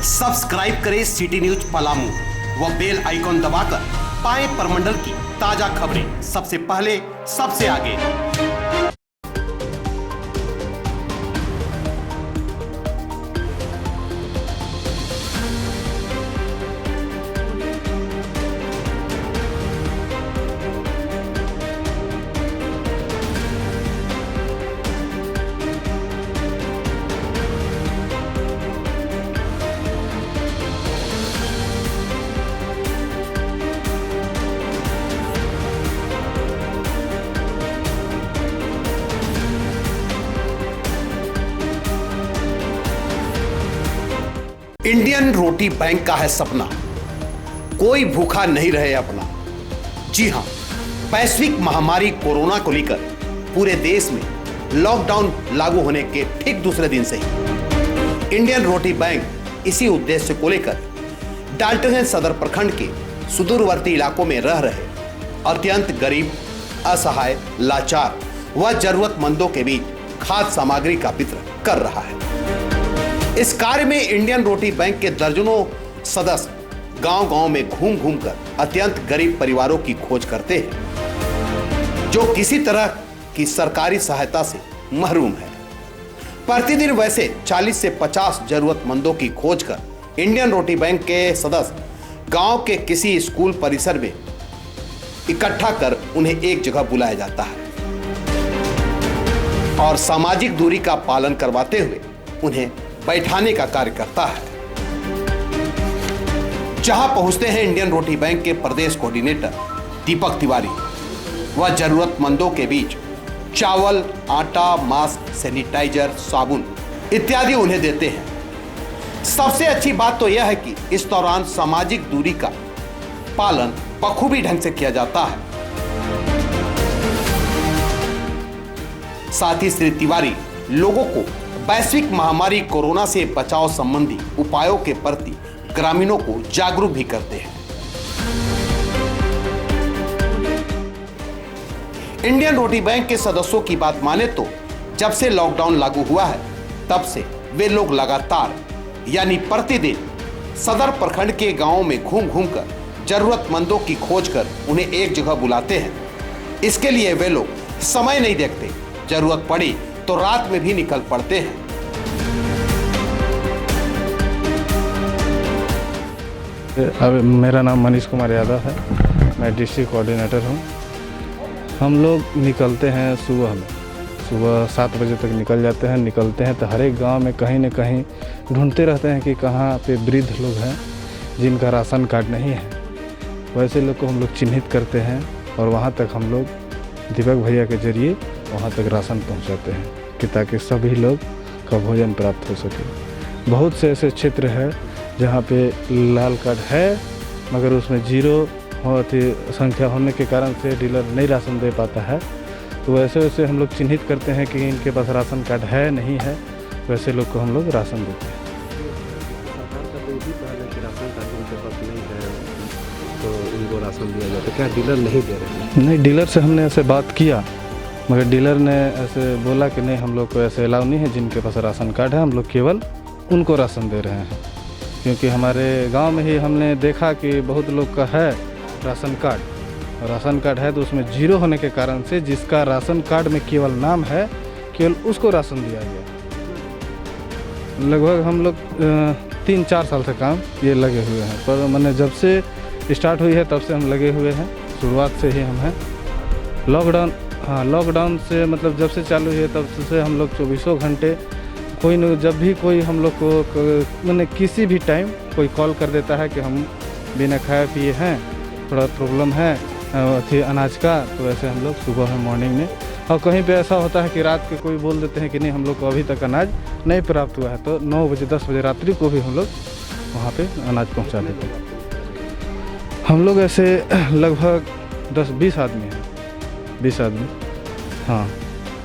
Subscribe करें city news Palamu व bell icon दबाकर पाएं परमंडल की ताजा खबरें सबसे पहले सबसे आगे। इंडियन रोटी बैंक का है सपना, कोई भूखा नहीं रहे अपना। जी हां, वैश्विक महामारी कोरोना को लेकर पूरे देश में लॉकडाउन लागू होने के ठीक दूसरे दिन से ही इंडियन रोटी बैंक इसी उद्देश्य को लेकर डाल्टनगंज सदर प्रखंड के सुदूरवर्ती इलाकों में रह रहे अत्यंत गरीब, असहाय, लाचार व जरूरतमंदों के बीच खाद्य सामग्री का वितरण कर रहा है। इस कार्य में इंडियन रोटी बैंक के दर्जनों सदस्य गांव-गांव में घूम कर अत्यंत गरीब परिवारों की खोज करते हैं जो किसी तरह की सरकारी सहायता से महरूम है। प्रतिदिन वैसे 40 से 50 जरूरतमंदों की खोज कर इंडियन रोटी बैंक के सदस्य गांव के किसी स्कूल परिसर में इकट्ठा कर उन्हें एक जगह बुलाया जाता है और सामाजिक दूरी का पालन करवाते हुए उन्हें बैठाने का कार्य करता है। जहां पहुंचते हैं इंडियन रोटी बैंक के प्रदेश कोऑर्डिनेटर दीपक तिवारी व जरूरतमंदों के बीच चावल, आटा, मास्क, सैनिटाइजर, साबुन इत्यादि उन्हें देते हैं। सबसे अच्छी बात तो यह है कि इस दौरान सामाजिक दूरी का पालन बखूबी ढंग से किया जाता है। साथ ही श्री तिवारी लोगों को वैश्विक महामारी कोरोना से बचाव संबंधी उपायों के प्रति ग्रामीणों को जागरूक भी करते हैं। इंडियन रोटी बैंक के सदस्यों की बात माने तो जब से लॉकडाउन लागू हुआ है तब से वे लोग लगातार यानी प्रतिदिन सदर प्रखंड के गांवों में घूम कर जरूरतमंदों की खोज कर उन्हें एक जगह बुलाते हैं। इसके लिए वे लोग समय नहीं देखते, जरूरत पड़ी तो रात में भी निकल पड़ते हैं। अब मेरा नाम मनीष कुमार यादव है, मैं डिस्ट्रिक्ट कोऑर्डिनेटर हूँ। हम लोग निकलते हैं सुबह 7 बजे तक निकल जाते हैं। निकलते हैं तो हर एक गांव में कहीं न कहीं ढूंढते रहते हैं कि कहाँ पे वृद्ध लोग हैं जिनका राशन कार्ड नहीं है। वैसे लोग को हम लोग चिन्हित करते हैं और वहाँ तक हम लोग दीपक भैया के जरिए वहाँ तक राशन पहुँचाते हैं कि ताकि सभी लोग का भोजन प्राप्त हो सके। बहुत से ऐसे क्षेत्र है जहाँ पे लाल कार्ड है मगर उसमें 0 संख्या होने के कारण से डीलर नहीं राशन दे पाता है। तो वैसे हम लोग चिन्हित करते हैं कि इनके पास राशन कार्ड है नहीं है, वैसे लोग को हम लोग राशन देते हैं। तो इनको राशन दिया जाता है, क्या डीलर नहीं दे रहे हैं? नहीं, डीलर से हमने ऐसे बात किया मगर डीलर ने ऐसे बोला कि नहीं, हम लोग को ऐसे अलाउ नहीं है। जिनके पास राशन कार्ड है हम लोग केवल उनको राशन दे रहे हैं। क्योंकि हमारे गांव में ही हमने देखा कि बहुत लोग का है राशन कार्ड है तो उसमें 0 होने के कारण से जिसका राशन कार्ड में केवल नाम है केवल उसको राशन दिया गया। लगभग हम लोग 3-4 साल से काम ये लगे हुए हैं, पर मैंने जब से स्टार्ट हुई है तब से हम लगे हुए हैं, शुरुआत से ही हम हैं। लॉकडाउन से मतलब जब से चालू हुई है तब से हम लोग 24 घंटे कोई न जब भी कोई हम लोग को मैंने किसी भी टाइम कोई कॉल कर देता है कि हम बिना खाए पिए हैं, थोड़ा प्रॉब्लम है अनाज का, तो वैसे हम लोग सुबह में मॉर्निंग में, और कहीं पे ऐसा होता है कि रात के कोई बोल देते हैं कि नहीं हम लोग को अभी तक अनाज नहीं प्राप्त हुआ है, तो 9 बजे 10 बजे रात्रि को भी हम लोग वहाँ पे अनाज पहुँचा देते हैं। हम लोग ऐसे लगभग 10-20 आदमी हैं, 20 आदमी। हाँ,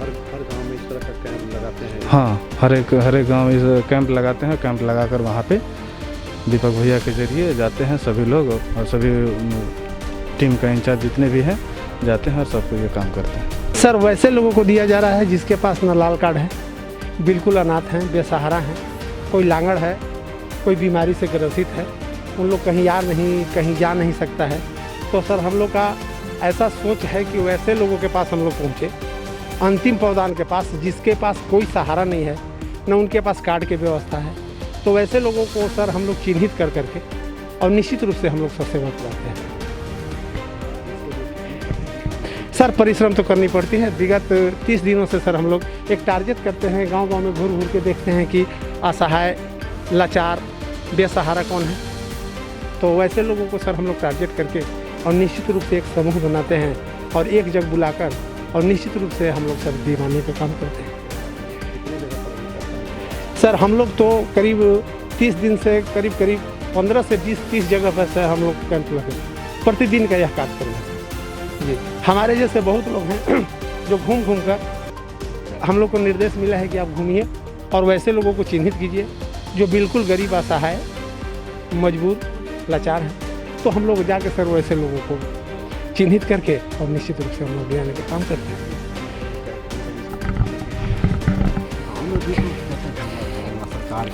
हर गांव में इस तरह का कैंप लगाते हैं? हाँ, हर एक गांव में इस कैंप लगाते हैं। कैंप लगाकर वहाँ पे दीपक भैया के जरिए जाते हैं सभी लोग और सभी टीम का इंचार्ज जितने भी हैं जाते हैं और सबको ये काम करते हैं। सर, वैसे लोगों को दिया जा रहा है जिसके पास ना लाल कार्ड है, बिल्कुल अनाथ हैं, बेसहारा हैं, कोई लांगड़ है, कोई बीमारी से ग्रसित है, उन लोग कहीं जा नहीं सकता है, तो सर हम लोग का ऐसा सोच है कि वैसे लोगों के पास हम लोग पहुँचे, अंतिम पावदान के पास, जिसके पास कोई सहारा नहीं है, न उनके पास कार्ड की व्यवस्था है, तो वैसे लोगों को सर हम लोग चिन्हित कर करके और निश्चित रूप से हम लोग सर सेवा कराते हैं। सर परिश्रम तो करनी पड़ती है। विगत 30 दिनों से सर हम लोग एक टारगेट करते हैं, गांव-गांव में घूर के देखते हैं कि असहाय, लाचार, बेसहारा कौन है, तो वैसे लोगों को सर हम लोग टारगेट करके और निश्चित रूप से एक समूह बनाते हैं और एक जगह बुलाकर और निश्चित रूप से हम लोग सर दीवाने का काम करते हैं। सर हम लोग तो करीब 30 दिन से करीब 15 से 20-30 जगह पर से हम लोग कैंप लगे, प्रतिदिन का यह कार्य कर रहे हैं जी। हमारे जैसे बहुत लोग हैं जो घूम कर हम लोग को निर्देश मिला है कि आप घूमिए और वैसे लोगों को चिन्हित कीजिए जो बिल्कुल गरीब, असहाय, मजबूर, लाचार हैं, तो हम लोग जाके सर वैसे लोगों को चिन्हित करके और निश्चित रूप से हम लोग आने का काम करते हैं। सरकार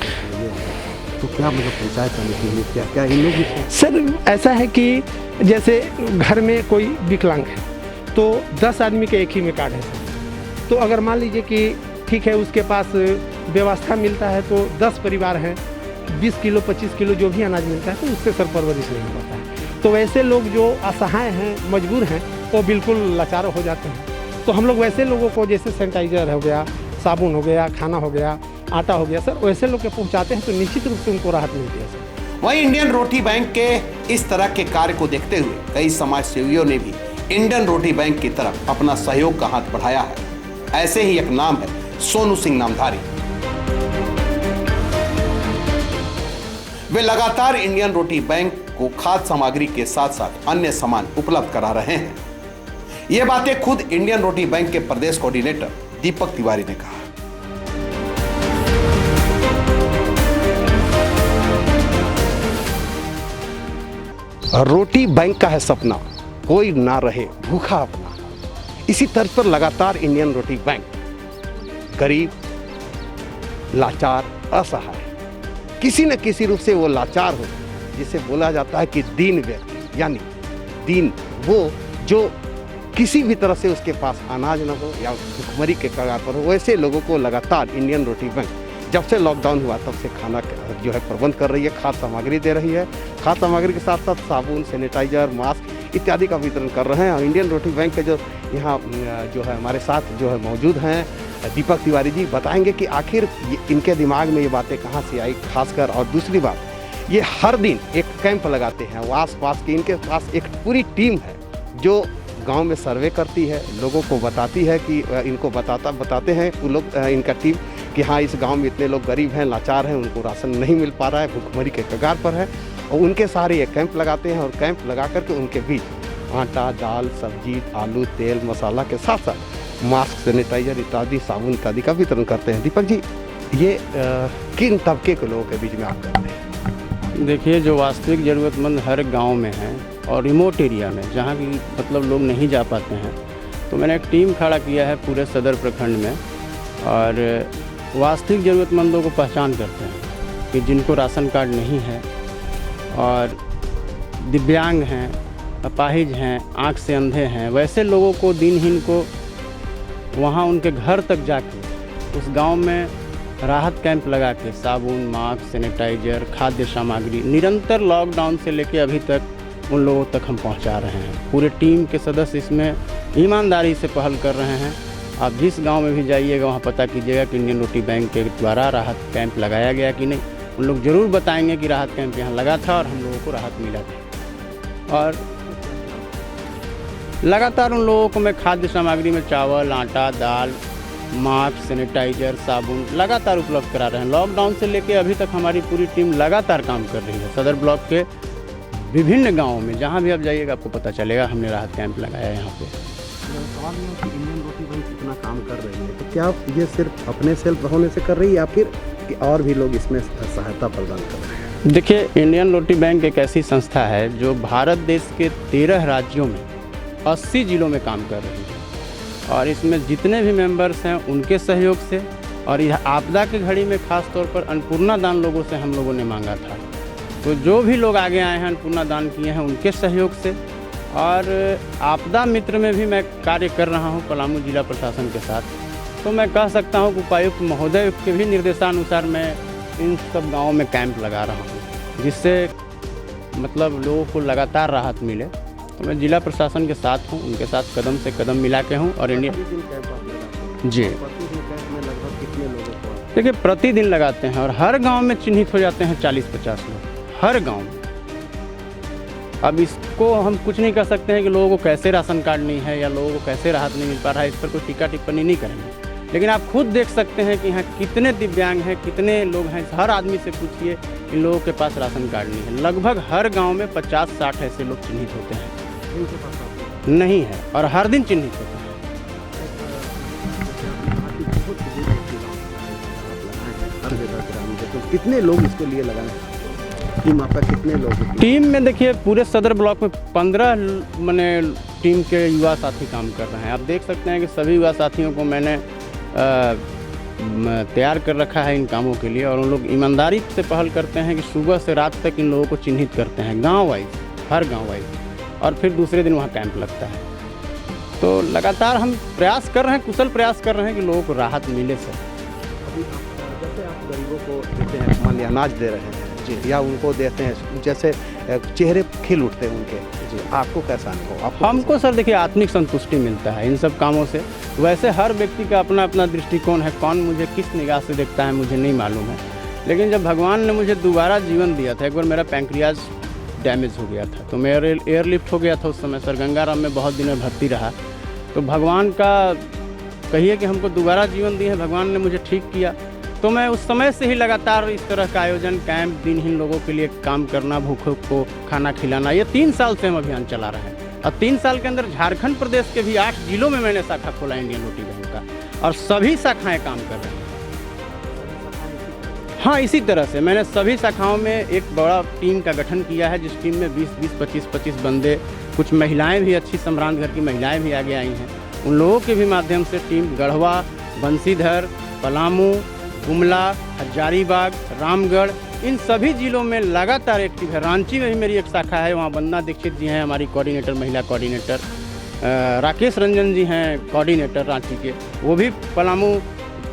तो क्या मतलब पंचायत समिति में क्या इन लोग भी सर ऐसा है कि जैसे घर में कोई विकलांग है तो 10 आदमी के एक ही में कार्ड है सर, तो अगर मान लीजिए कि ठीक है उसके पास व्यवस्था मिलता है तो 10 परिवार हैं, 20 किलो 25 किलो जो भी अनाज मिलता है तो उससे सर परवरिश नहीं हो पाता है। तो वैसे लोग जो असहाय हैं, मजबूर हैं, तो बिल्कुल लाचार हो जाते हैं, तो हम लोग वैसे लोगों को जैसे सैनिटाइज़र हो गया, साबुन हो गया, खाना हो गया, आटा हो गया सर, वैसे लोग के पहुँचाते हैं तो निश्चित रूप से उनको राहत मिलती है सर। वहीं इंडियन रोटी बैंक के इस तरह के कार्य को देखते हुए कई समाज सेवियों ने भी इंडियन रोटी बैंक की तरफ अपना सहयोग का हाथ बढ़ाया है। ऐसे ही एक नाम है सोनू सिंह नामधारी। वे लगातार इंडियन रोटी बैंक को खाद्य सामग्री के साथ साथ अन्य सामान उपलब्ध करा रहे हैं। ये बातें खुद इंडियन रोटी बैंक के प्रदेश कोऑर्डिनेटर दीपक तिवारी ने कहा। रोटी बैंक का है सपना, कोई ना रहे भूखा अपना। इसी तर्ज पर लगातार इंडियन रोटी बैंक गरीब, लाचार, असहाय, किसी न किसी रूप से वो लाचार हो, जिसे बोला जाता है कि दीन व्यक्ति, यानी दीन वो जो किसी भी तरह से उसके पास अनाज न हो या भुखमरी के कगार पर हो, वैसे लोगों को लगातार इंडियन रोटी बैंक जब से लॉकडाउन हुआ तब से खाना जो है प्रबंध कर रही है, खाद्य सामग्री दे रही है। खाद्य सामग्री के साथ साथ साबुन, सैनिटाइजर, मास्क इत्यादि का वितरण कर रहे हैं। और इंडियन रोटी बैंक के जो यहाँ जो है हमारे साथ जो है मौजूद हैं दीपक तिवारी जी, बताएंगे कि आखिर इनके दिमाग में ये बातें कहाँ से आई खासकर। और दूसरी बात, ये हर दिन एक कैंप लगाते हैं, वो आस पास के इनके पास एक पूरी टीम है जो गांव में सर्वे करती है, लोगों को बताती है कि इनको बताते हैं वो लोग, इनका टीम, कि हाँ इस गांव में इतने लोग गरीब हैं, लाचार हैं, उनको राशन नहीं मिल पा रहा है, भुखमरी के कगार पर है, और उनके सारे ये कैंप लगाते हैं। और कैंप लगा करके उनके बीच आटा, दाल, सब्जी, आलू, तेल, मसाला के साथ साथ मास्क, सैनिटाइजर इत्यादि, साबुन इत्यादि का वितरण करते हैं। दीपक जी, ये किन तबके के लोगों के बीच में आप करते हैं? देखिए, जो वास्तविक ज़रूरतमंद हर गांव में हैं और रिमोट एरिया में जहां की मतलब लोग नहीं जा पाते हैं, तो मैंने एक टीम खड़ा किया है पूरे सदर प्रखंड में और वास्तविक ज़रूरतमंदों को पहचान करते हैं कि जिनको राशन कार्ड नहीं है और दिव्यांग हैं, अपाहिज हैं, आँख से अंधे हैं, वैसे लोगों को, दिनहीन को वहाँ उनके घर तक जाके उस गांव में राहत कैंप लगा के साबुन, मास्क, सैनिटाइजर, खाद्य सामग्री निरंतर लॉकडाउन से लेकर अभी तक उन लोगों तक हम पहुंचा रहे हैं। पूरे टीम के सदस्य इसमें ईमानदारी से पहल कर रहे हैं। आप जिस गांव में भी जाइएगा वहां पता कीजिएगा कि इंडियन रोटी बैंक के द्वारा राहत कैंप लगाया गया कि नहीं। उन लोग ज़रूर बताएंगे कि राहत कैंप यहाँ लगा था और हम लोगों को राहत मिला था। और लगातार उन लोगों को मैं खाद्य सामग्री में चावल, आटा, दाल, मास्क, सैनिटाइजर, साबुन लगातार उपलब्ध करा रहे हैं। लॉकडाउन से लेकर अभी तक हमारी पूरी टीम लगातार काम कर रही है। सदर ब्लॉक के विभिन्न गाँवों में जहाँ भी आप जाइएगा आपको पता चलेगा हमने राहत कैंप लगाया है यहाँ पे। सवाल ये है कि इंडियन रोटी बैंक इतना काम कर रही है, तो क्या ये सिर्फ अपने सेल्फ होने से कर रही है या फिर कि और भी लोग इसमें सहायता प्रदान कर रहे हैं? देखिए, इंडियन रोटी बैंक एक ऐसी संस्था है जो भारत देश के 13 राज्यों में 80 जिलों में काम कर रही है और इसमें जितने भी मेंबर्स हैं उनके सहयोग से और यह आपदा की घड़ी में खास तौर पर अन्नपूर्णा दान लोगों से हम लोगों ने मांगा था। तो जो भी लोग आगे आए हैं अन्नपूर्णा दान किए हैं उनके सहयोग से, और आपदा मित्र में भी मैं कार्य कर रहा हूं पलामू जिला प्रशासन के साथ। तो मैं कह सकता हूं कि उपायुक्त महोदय के भी निर्देशानुसार मैं इन सब गाँवों में कैंप लगा रहा हूं, जिससे मतलब लोगों को लगातार राहत मिले। तो मैं जिला प्रशासन के साथ हूं, उनके साथ कदम से कदम मिला के हूँ। और इंडिया प्रतिदिन कैंप आप लगाते हैं? जी प्रतिदिन कैंप में लगभग कितने लोगों को? देखिए प्रतिदिन लगाते हैं और हर गांव में चिन्हित हो जाते हैं 40-50 लोग, हर गांव में। अब इसको हम कुछ नहीं कर सकते हैं कि लोगों को कैसे राशन कार्ड नहीं है या लोगों को कैसे राहत नहीं मिल पा रहा है, इस पर कोई टीका टिप्पणी नहीं करेंगे। लेकिन आप खुद देख सकते हैं कि यहाँ कितने दिव्यांग हैं, कितने लोग हैं। हर आदमी से पूछिए, इन लोगों के पास राशन कार्ड नहीं है। लगभग हर गांव में 50-60 ऐसे लोग चिन्हित होते हैं, इनके पास राशन कार्ड नहीं है, और हर दिन चिन्हित होते हैं। हर जगह ग्रामीण है, तो कितने लोग इसके लिए लगाए हैं? टीम आपका कितने लोग हैं? टीम में देखिए पूरे सदर ब्लॉक में 15 मैंने टीम के युवा साथी काम कर रहे हैं। आप देख सकते हैं कि सभी युवा साथियों को मैंने तैयार कर रखा है इन कामों के लिए, और उन लोग ईमानदारी से पहल करते हैं कि सुबह से रात तक इन लोगों को चिन्हित करते हैं गांव वाइज, हर गांव वाइज, और फिर दूसरे दिन वहां कैंप लगता है। तो लगातार हम प्रयास कर रहे हैं, कुशल प्रयास कर रहे हैं कि लोगों को राहत मिले सर। अभी जैसे आप गरीबों को देते हैं, मान लिया अनाज दे रहे हैं जी, या उनको देते हैं, जैसे चेहरे खिल उठते हैं उनके जी, आपको कैसा अनुभव? आपको हमको सर देखिए आत्मिक संतुष्टि मिलता है इन सब कामों से। वैसे हर व्यक्ति का अपना अपना दृष्टिकोण है, कौन मुझे किस निगाह से देखता है मुझे नहीं मालूम है। लेकिन जब भगवान ने मुझे दोबारा जीवन दिया था, एक बार मेरा पैंक्रियाज डैमेज हो गया था, तो मेरा एयरलिफ्ट हो गया था उस समय सर, गंगाराम में बहुत दिन में भर्ती रहा। तो भगवान का कहिए कि हमको दोबारा जीवन दिए, भगवान ने मुझे ठीक किया। तो मैं उस समय से ही लगातार इस तरह का आयोजन, कैंप, दिनहीन लोगों के लिए काम करना, भूखों को खाना खिलाना, ये 3 साल से हम अभियान चला रहे हैं। और 3 साल के अंदर झारखंड प्रदेश के भी 8 जिलों में मैंने शाखा खोला इंडियन रोटी बैंक का, और सभी शाखाएं काम कर रही हैं। हाँ, इसी तरह से मैंने सभी शाखाओं में एक बड़ा टीम का गठन किया है, जिस टीम में 20-20, 25-25 बंदे, कुछ महिलाएं भी, अच्छी सम्रांत घर की महिलाएं भी आगे आई हैं। उन लोगों के भी माध्यम से टीम गढ़वा, बंसीधर, पलामू, गुमला, हजारीबाग, रामगढ़, इन सभी जिलों में लगातार एक्टिव है। रांची में भी मेरी एक शाखा है, वहाँ वंदना दीक्षित जी हैं हमारी कोऑर्डिनेटर, महिला कोऑर्डिनेटर। राकेश रंजन जी हैं कोऑर्डिनेटर रांची के, वो भी पलामू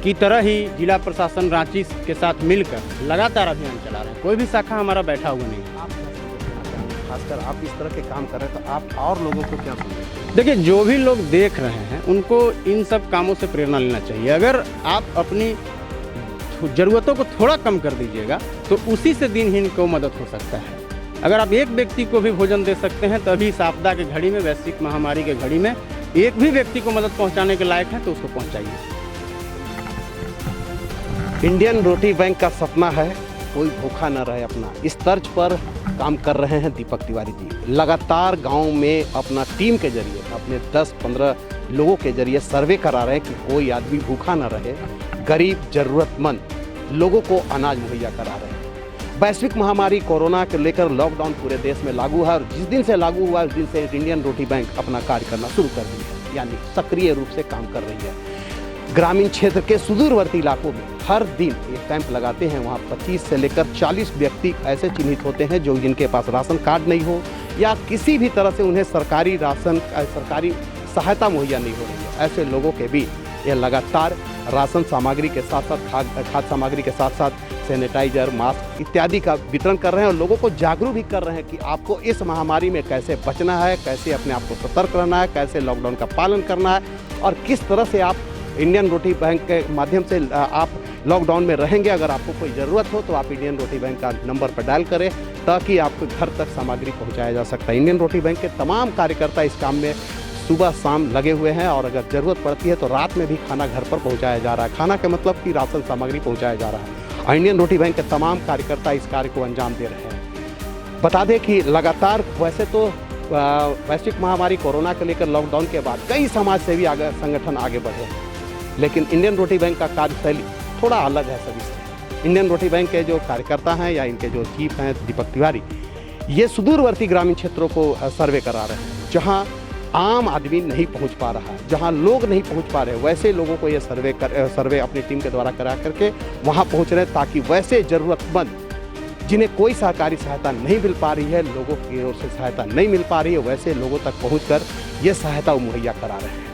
की तरह ही जिला प्रशासन रांची के साथ मिलकर लगातार अभियान चला रहे हैं। कोई भी शाखा हमारा बैठा हुआ नहीं है। खासकर आप इस तरह के काम कर रहे हैं, तो आप और लोगों को क्या समझेंगे? देखिए, जो भी लोग देख रहे हैं उनको इन सब कामों से प्रेरणा लेना चाहिए। अगर आप अपनी ज़रूरतों को थोड़ा कम कर दीजिएगा तो उसी से दिनहीन को मदद हो सकता है। अगर आप एक व्यक्ति को भी भोजन दे सकते हैं, तभी इस आपदा के घड़ी में, वैश्विक महामारी के घड़ी में एक भी व्यक्ति को मदद पहुंचाने के लायक है तो उसको पहुंचाइए। इंडियन रोटी बैंक का सपना है कोई भूखा न रहे अपना, इस तर्ज पर काम कर रहे हैं दीपक तिवारी जी। लगातार गांव में अपना टीम के जरिए, अपने 10-15 लोगों के जरिए सर्वे करा रहे हैं कि कोई आदमी भूखा न रहे। गरीब ज़रूरतमंद लोगों को अनाज मुहैया करा रहे हैं। वैश्विक महामारी कोरोना को लेकर लॉकडाउन पूरे देश में लागू है, और जिस दिन से लागू हुआ उस दिन से इंडियन रोटी बैंक अपना कार्य करना शुरू कर दी है, यानी सक्रिय रूप से काम कर रही है। ग्रामीण क्षेत्र के सुदूरवर्ती इलाकों में हर दिन ये कैंप लगाते हैं। वहाँ 25 से लेकर 40 व्यक्ति ऐसे चिन्हित होते हैं जो जिनके पास राशन कार्ड नहीं हो या किसी भी तरह से उन्हें सरकारी सहायता मुहैया नहीं हो रही है। ऐसे लोगों के भी ये लगातार राशन सामग्री के साथ साथ खाद्य सामग्री के साथ साथ सैनिटाइजर, मास्क इत्यादि का वितरण कर रहे हैं, और लोगों को जागरूक भी कर रहे हैं कि आपको इस महामारी में कैसे बचना है, कैसे अपने आप को सतर्क रहना है, कैसे लॉकडाउन का पालन करना है, और किस तरह से आप इंडियन रोटी बैंक के माध्यम से आप लॉकडाउन में रहेंगे। अगर आपको कोई ज़रूरत हो तो आप इंडियन रोटी बैंक का नंबर पर डायल करें ताकि आपके घर तक सामग्री पहुंचाया जा सकता है। इंडियन रोटी बैंक के तमाम कार्यकर्ता इस काम में सुबह शाम लगे हुए हैं, और अगर ज़रूरत पड़ती है तो रात में भी खाना घर पर पहुंचाया जा रहा है। खाना के मतलब कि राशन सामग्री पहुंचाया जा रहा है, और इंडियन रोटी बैंक के तमाम कार्यकर्ता इस कार्य को अंजाम दे रहे हैं। बता दें कि लगातार वैसे तो वैश्विक महामारी कोरोना को लेकर लॉकडाउन के बाद कई समाज सेवी संगठन आगे बढ़े हैं, लेकिन इंडियन रोटी बैंक का कार्यशैली थोड़ा अलग है सभी से। इंडियन रोटी बैंक के जो कार्यकर्ता हैं या इनके जो चीफ हैं दीपक तिवारी, ये सुदूरवर्ती ग्रामीण क्षेत्रों को सर्वे करा रहे हैं, जहां आम आदमी नहीं पहुंच पा रहा है, जहां लोग नहीं पहुंच पा रहे, वैसे लोगों को ये सर्वे अपनी टीम के द्वारा करा करके वहां पहुंच रहे हैं, ताकि वैसे ज़रूरतमंद जिन्हें कोई सहकारी सहायता नहीं मिल पा रही है, लोगों की ओर से सहायता नहीं मिल पा रही है, वैसे लोगों तक पहुंचकर ये सहायता मुहैया करा रहे हैं।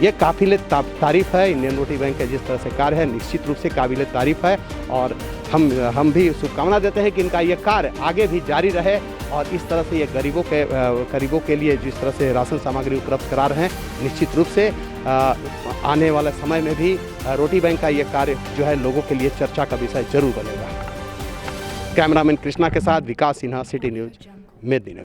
ये काबिल तारीफ़ है। इंडियन रोटी बैंक का जिस तरह से कार्य है निश्चित रूप से काबिल तारीफ़ है, और हम भी शुभकामना देते हैं कि इनका ये कार्य आगे भी जारी रहे, और इस तरह से ये गरीबों के लिए जिस तरह से राशन सामग्री उपलब्ध करा रहे हैं, निश्चित रूप से आने वाले समय में भी रोटी बैंक का ये कार्य जो है लोगों के लिए चर्चा का विषय जरूर बनेगा। कैमरामैन कृष्णा के साथ विकास सिन्हा, सिटी न्यूज़, मेदिनीनगर।